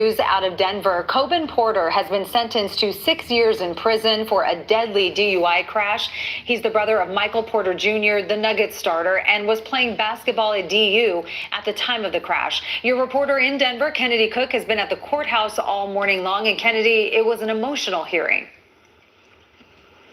News out of Denver. Corbin Porter has been sentenced to 6 years in prison for a deadly DUI crash. He's the brother of Michael Porter Jr., the Nuggets starter, and was playing basketball at DU at the time of the crash. Your reporter in Denver, Kennedy Cook, has been at the courthouse all morning long. And Kennedy, it was an emotional hearing.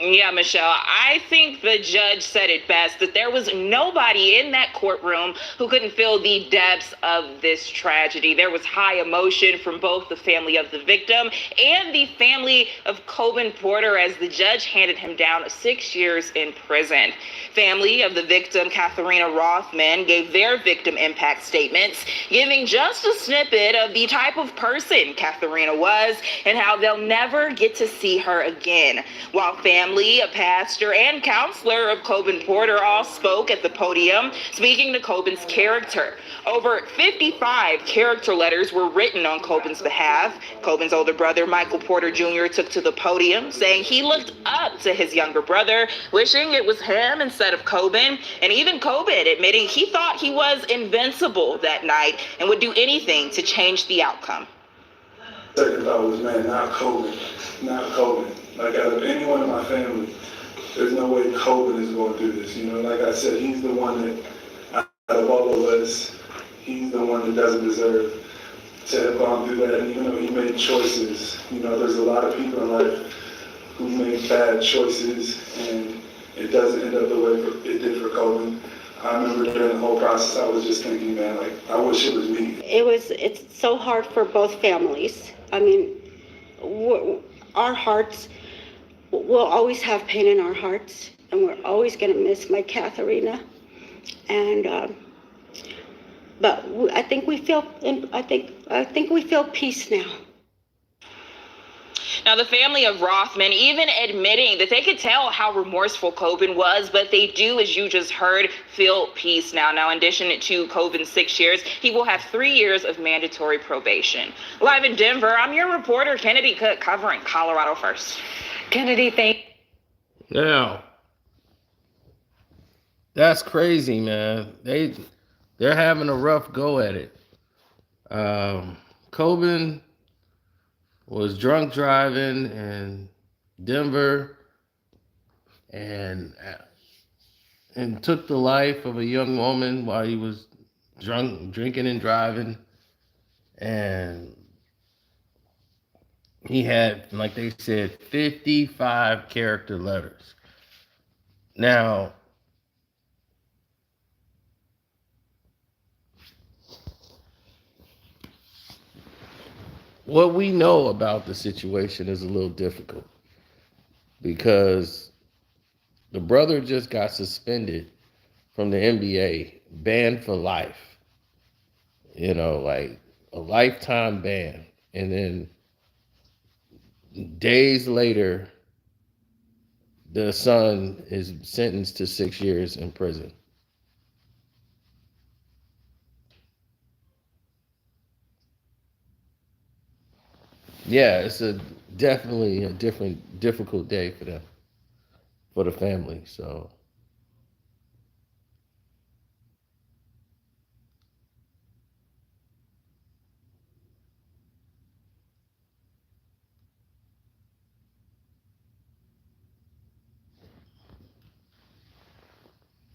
Yeah, Michelle, I think the judge said it best, that there was nobody in that courtroom who couldn't feel the depths of this tragedy. There was high emotion from both the family of the victim and the family of Corbin Porter as the judge handed him down 6 years in prison. Family of the victim, Katharina Rothman, gave their victim impact statements, giving just a snippet of the type of person Katharina was and how they'll never get to see her again. While family, a pastor, and counselor of Corbin Porter all spoke at the podium, speaking to Corbin's character. Over 55 character letters were written on Corbin's behalf. Corbin's older brother, Michael Porter Jr., took to the podium, saying he looked up to his younger brother, wishing it was him instead of Corbin, and even Corbin admitting he thought he was invincible that night and would do anything to change the outcome. Second thought was, man, not Corbin, not Corbin. Like, out of anyone in my family, there's no way Corbin is going to do this. You know, like I said, he's the one that, out of all of us, he's the one that doesn't deserve to have gone through that. And even though he made choices, you know, there's a lot of people in life who make bad choices, and it doesn't end up the way it did for Corbin. I remember during the whole process, I was just thinking, man, like, I wish it was me. It's so hard for both families. I mean, our hearts, we'll always have pain in our hearts, and we're always going to miss my Katharina. And but I think we feel peace now. Now, the family of Rothman even admitting that they could tell how remorseful Corbin was, but they do, as you just heard, feel peace now. Now, in addition to Corbin's 6 years, he will have 3 years of mandatory probation. Live in Denver, I'm your reporter, Kennedy Cook, covering Colorado First. Kennedy, thank you. Now, that's crazy, man. They're having a rough go at it. Corbin was drunk driving in Denver and took the life of a young woman while he was drunk, drinking and driving. And he had, like they said, 55 character letters. Now, what we know about the situation is a little difficult because the brother just got suspended from the NBA, banned for life, you know, like a lifetime ban. And then days later, the son is sentenced to 6 years in prison. Yeah, it's definitely a difficult day for them, for the family. So,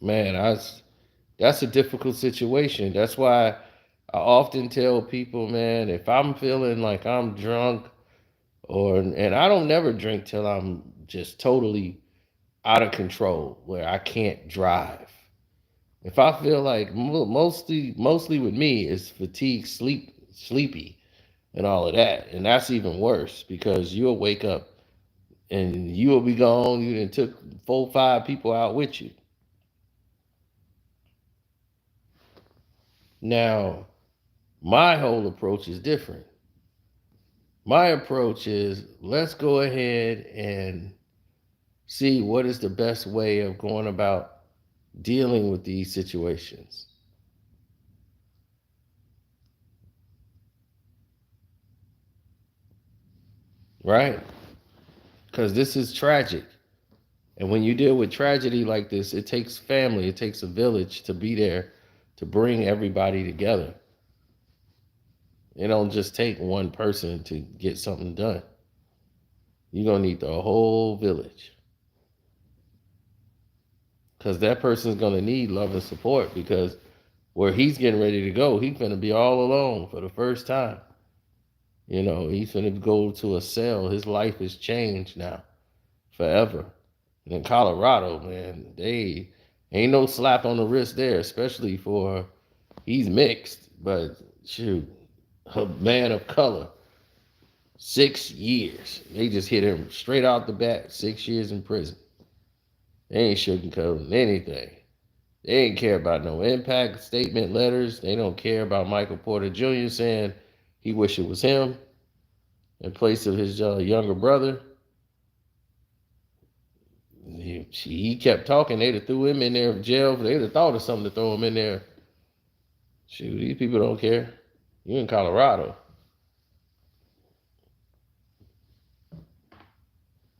man, that's a difficult situation. That's why I often tell people, man, if I'm feeling like I'm drunk, and I don't never drink till I'm just totally out of control, where I can't drive. If I feel like mostly with me is fatigue, sleepy, and all of that, and that's even worse because you'll wake up and you will be gone. You done took 4, 5 people out with you. Now, my whole approach is different. My approach is, let's go ahead and see what is the best way of going about dealing with these situations. Right? Because this is tragic. And when you deal with tragedy like this, it takes family, it takes a village to be there to bring everybody together. It don't just take one person to get something done. You're gonna need the whole village. Because that person's gonna need love and support because where he's getting ready to go, he's gonna be all alone for the first time. He's gonna go to a cell. His life has changed now forever. And in Colorado, man, they ain't no slap on the wrist there, especially for he's mixed, but shoot, a man of color, 6 years. They just hit him straight out the bat, 6 years in prison. They ain't sugarcoating anything. They ain't care about no impact statement letters. They don't care about Michael Porter Jr. saying he wish it was him in place of his younger brother. He kept talking. They'd have threw him in there in jail. They'd have thought of something to throw him in there. Shoot, these people don't care. You in Colorado.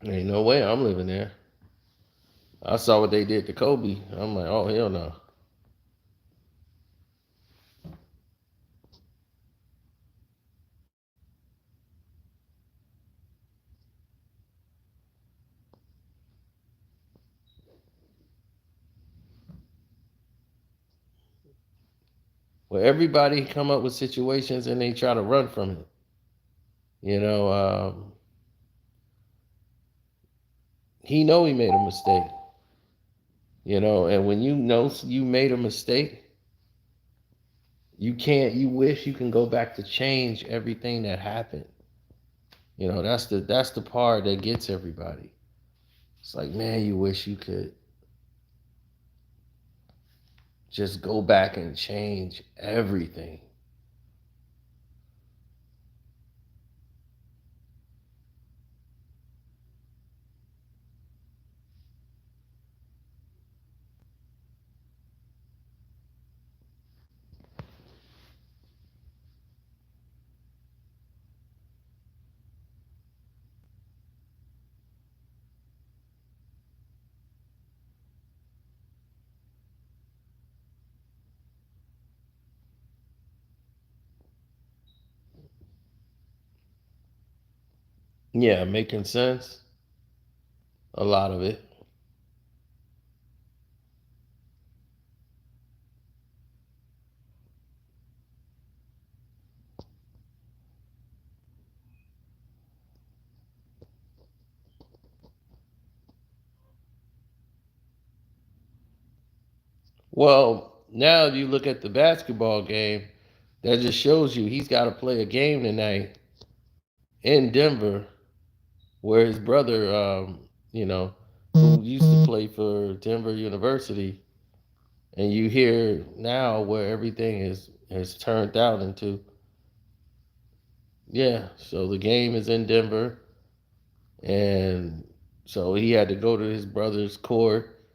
Ain't no way I'm living there. I saw what they did to Kobe. I'm like, oh, hell no. Well, everybody come up with situations and they try to run from it. You know, he know he made a mistake. And when you know you made a mistake, you wish you can go back to change everything that happened. That's the part that gets everybody. It's like, man, you wish you could just go back and change everything. Yeah, making sense. A lot of it. Well, now you look at the basketball game, that just shows you he's got to play a game tonight in Denver where his brother, who used to play for Denver University, and you hear now where everything has turned out into. Yeah, so the game is in Denver, and so he had to go to his brother's court.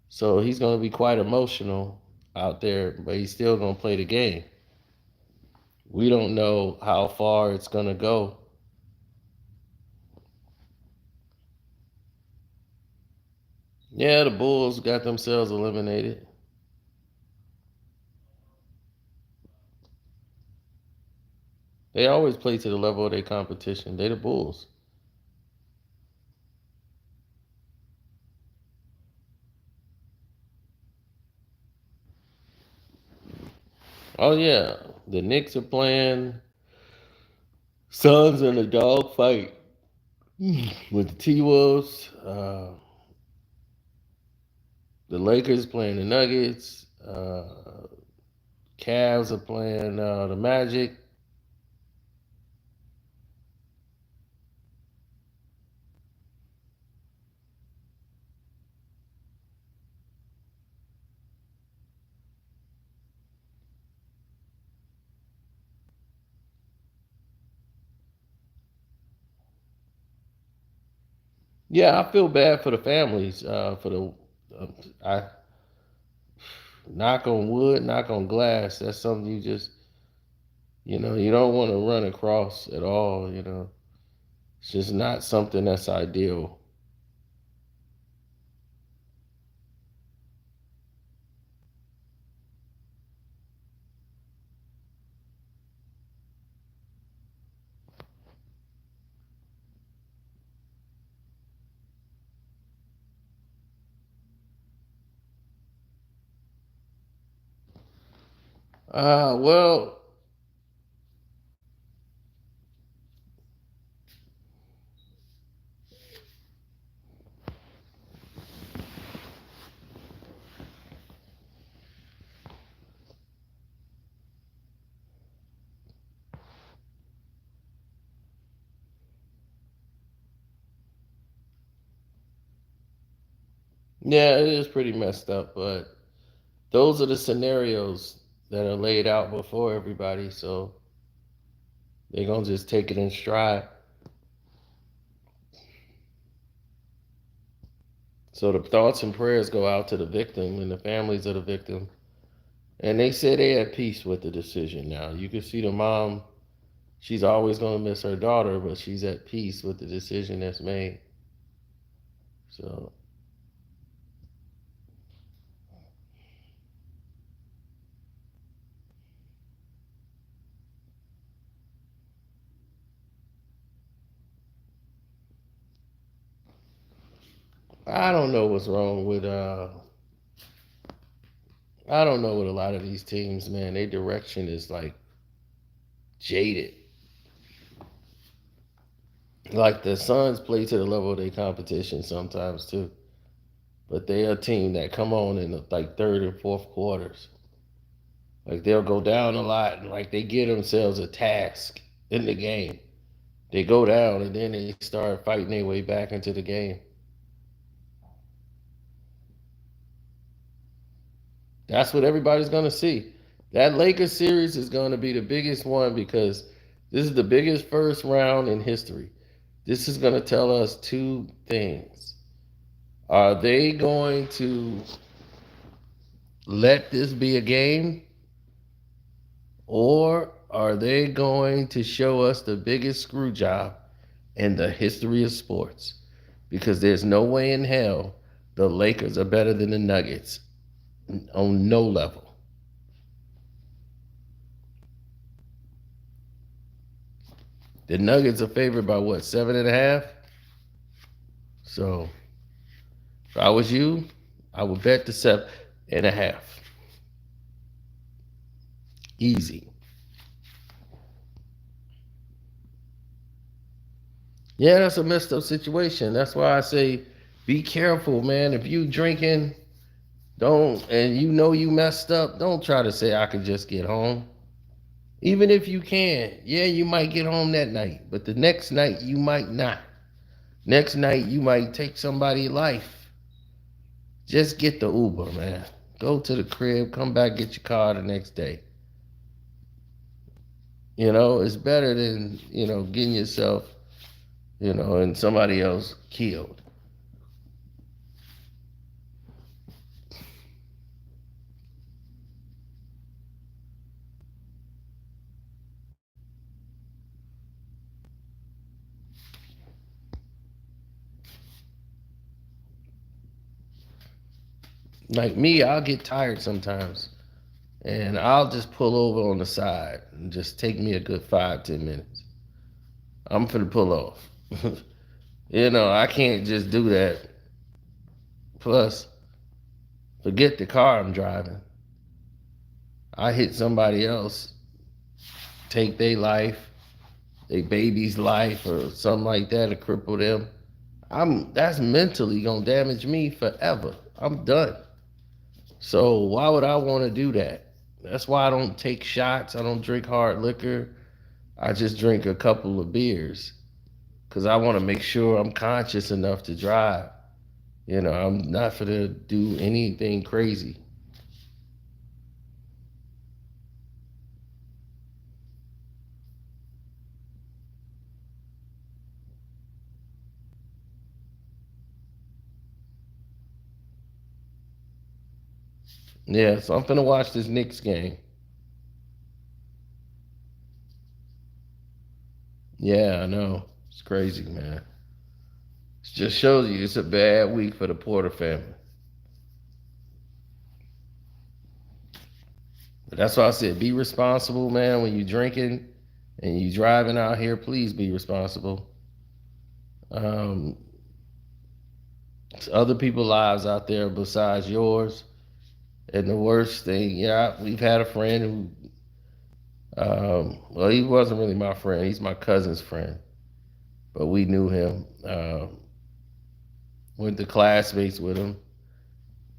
So he's going to be quite emotional out there, but he's still going to play the game. We don't know how far it's going to go. Yeah, the Bulls got themselves eliminated. They always play to the level of their competition. They the Bulls. Oh yeah, the Knicks are playing. Suns in a dog fight with the T Wolves. The Lakers playing the Nuggets. Cavs are playing the Magic. Yeah, I feel bad for the families. I knock on wood, knock on glass. That's something you just, you don't want to run across at all. It's just not something that's ideal. Well, yeah, it is pretty messed up, but those are the scenarios that are laid out before everybody, so they're gonna just take it in stride. So the thoughts and prayers go out to the victim and the families of the victim. And they say they at peace with the decision now. You can see the mom, she's always gonna miss her daughter, but she's at peace with the decision that's made. So I don't know what's wrong with I don't know what a lot of these teams, man. Their direction is like jaded. Like the Suns play to the level of their competition sometimes too. But they're a team that come on in the like third and fourth quarters. Like they'll go down a lot and like they give themselves a task in the game. They go down and then they start fighting their way back into the game. That's what everybody's gonna see. That Lakers series is gonna be the biggest one because this is the biggest first round in history. This is gonna tell us two things. Are they going to let this be a game? Or are they going to show us the biggest screw job in the history of sports? Because there's no way in hell the Lakers are better than the Nuggets on no level. The Nuggets are favored by what, 7.5? So if I was you, I would bet the 7.5. Easy. Yeah, that's a messed up situation. That's why I say be careful, man. If you drinking, don't, and you know you messed up, don't try to say I could just get home. Even if you can, yeah, you might get home that night, but the next night you might not. Next night you might take somebody's life. Just get the Uber, man. Go to the crib, come back, get your car the next day. You know, it's better than, getting yourself, and somebody else killed. Like me, I'll get tired sometimes. And I'll just pull over on the side and just take me a good 5-10 minutes. I'm finna pull off. I can't just do that. Plus, forget the car I'm driving. I hit somebody else, take their life, their baby's life, or something like that, to cripple them. That's mentally gonna damage me forever. I'm done. So why would I want to do that? That's why I don't take shots. I don't drink hard liquor. I just drink a couple of beers because I want to make sure I'm conscious enough to drive. I'm not going to do anything crazy. Yeah, so I'm going to watch this Knicks game. Yeah, I know. It's crazy, man. It just shows you it's a bad week for the Porter family. But that's why I said be responsible, man. When you're drinking and you driving out here, please be responsible. It's other people's lives out there besides yours. And the worst thing, yeah, we've had a friend who, well, he wasn't really my friend. He's my cousin's friend, but we knew him. Went to classmates with him.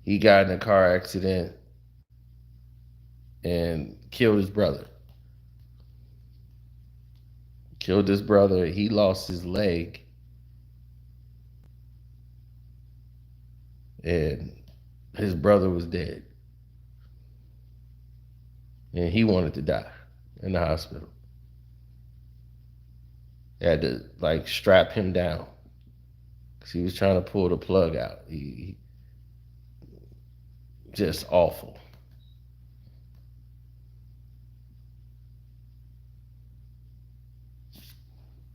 He got in a car accident and killed his brother. Killed his brother. He lost his leg, and his brother was dead. And he wanted to die in the hospital. They had to like strap him down because he was trying to pull the plug out. He just awful.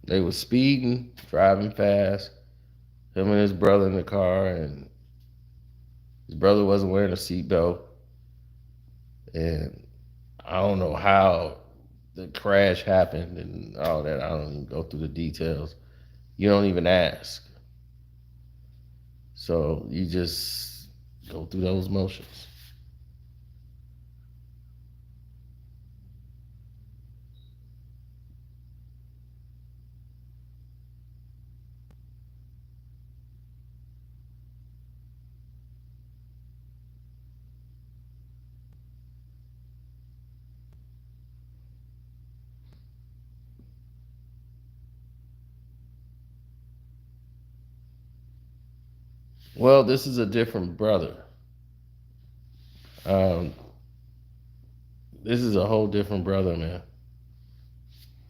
They were speeding, driving fast. Him and his brother in the car, and his brother wasn't wearing a seatbelt. And I don't know how the crash happened and all that. I don't even go through the details. You don't even ask. So you just go through those motions. Well, this is a different brother. Um, this is a whole different brother, man.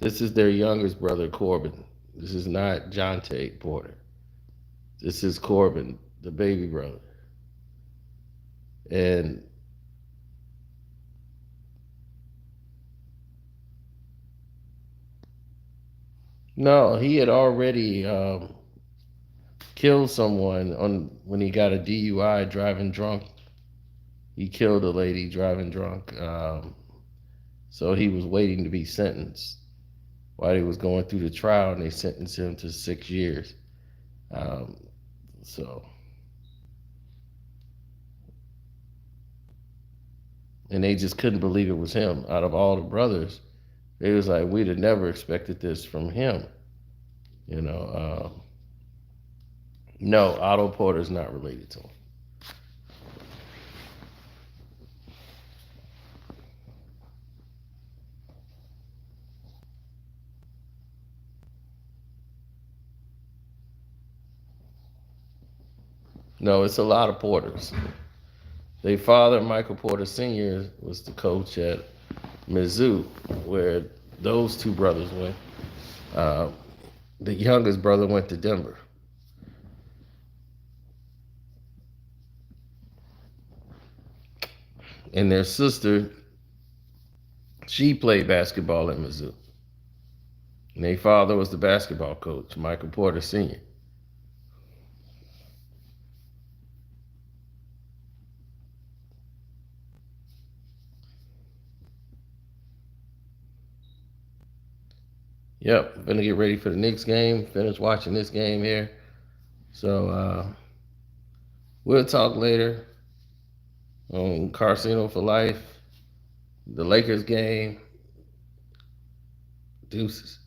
This is their youngest brother, Corbin. This is not Jonte Porter. This is Corbin, the baby brother. And no, he had already killed someone on when he got a DUI driving drunk. He killed a lady driving drunk. So he was waiting to be sentenced while he was going through the trial, and they sentenced him to 6 years. Um, so, and they just couldn't believe it was him. Out of all the brothers, they was like, we'd have never expected this from him. You know, no, Otto Porter's not related to him. No, it's a lot of Porters. Their father, Michael Porter Sr., was the coach at Mizzou, where those two brothers went. The youngest brother went to Denver. And their sister, she played basketball at Mizzou. And their father was the basketball coach, Michael Porter Sr. Yep, I'm gonna get ready for the Knicks game. Finish watching this game here. So we'll talk later on Carcino for Life, the Lakers game. Deuces.